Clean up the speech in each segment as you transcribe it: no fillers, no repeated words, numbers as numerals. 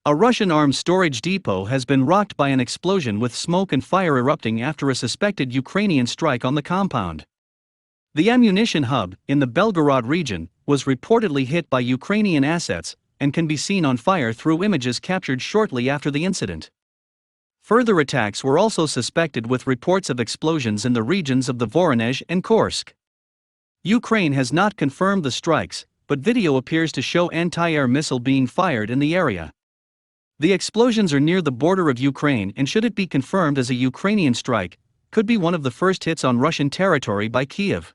A Russian arms storage depot has been rocked by an explosion with smoke and fire erupting after a suspected Ukrainian strike on the compound. The ammunition hub, in the Belgorod region, was reportedly hit by Ukrainian assets and can be seen on fire through images captured shortly after the incident. Further attacks were also suspected, with reports of explosions in the regions of the Voronezh and Kursk. Ukraine has not confirmed the strikes, but video appears to show anti-air missile being fired in the area. The explosions are near the border of Ukraine, and should it be confirmed as a Ukrainian strike, could be one of the first hits on Russian territory by Kyiv.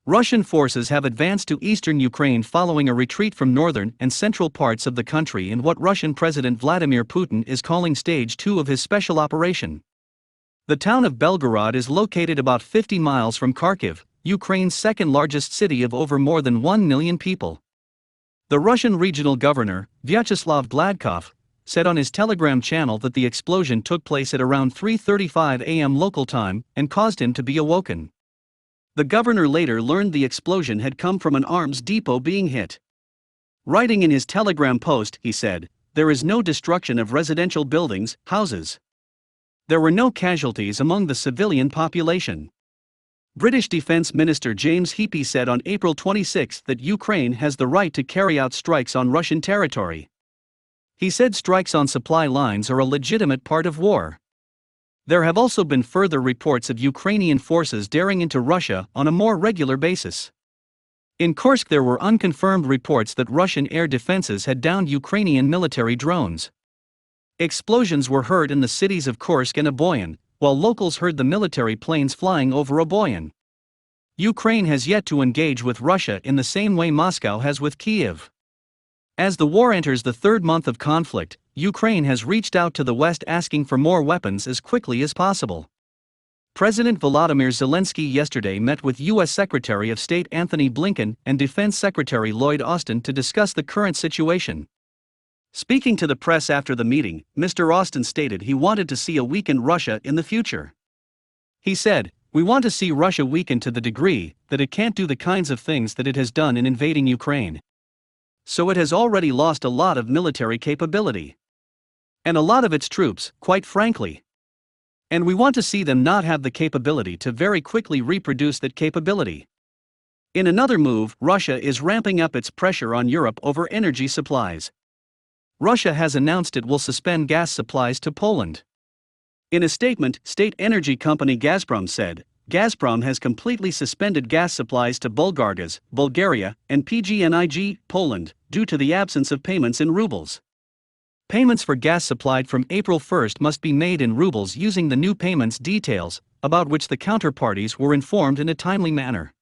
Russian forces have advanced to eastern Ukraine following a retreat from northern and central parts of the country in what Russian President Vladimir Putin is calling Stage 2 of his special operation. The town of Belgorod is located about 50 miles from Kharkiv, Ukraine's second-largest city of over more than 1 million people. The Russian regional governor, Vyacheslav Gladkov, said on his Telegram channel that the explosion took place at around 3:35 a.m. local time and caused him to be awoken. The governor later learned the explosion had come from an arms depot being hit. Writing in his Telegram post, he said, "There is no destruction of residential buildings, houses. There were no casualties among the civilian population." British Defence Minister James Heappey said on April 26 that Ukraine has the right to carry out strikes on Russian territory. He said strikes on supply lines are a legitimate part of war. There have also been further reports of Ukrainian forces daring into Russia on a more regular basis. In Kursk, there were unconfirmed reports that Russian air defenses had downed Ukrainian military drones. Explosions were heard in the cities of Kursk and Oboyan, while locals heard the military planes flying over Oboyan. Ukraine has yet to engage with Russia in the same way Moscow has with Kyiv. As the war enters the third month of conflict, Ukraine has reached out to the West asking for more weapons as quickly as possible. President Volodymyr Zelensky yesterday met with U.S. Secretary of State Anthony Blinken and Defense Secretary Lloyd Austin to discuss the current situation. Speaking to the press after the meeting, Mr. Austin stated he wanted to see a weakened Russia in the future. He said, "We want to see Russia weakened to the degree that it can't do the kinds of things that it has done in invading Ukraine. So it has already lost a lot of military capability. And a lot of its troops, quite frankly. And we want to see them not have the capability to very quickly reproduce that capability." In another move, Russia is ramping up its pressure on Europe over energy supplies. Russia has announced it will suspend gas supplies to Poland. In a statement, state energy company Gazprom said, Gazprom has completely suspended gas supplies to Bulgargas, Bulgaria, and PGNiG, Poland, due to the absence of payments in rubles. Payments for gas supplied from April 1 must be made in rubles using the new payments details, about which the counterparties were informed in a timely manner.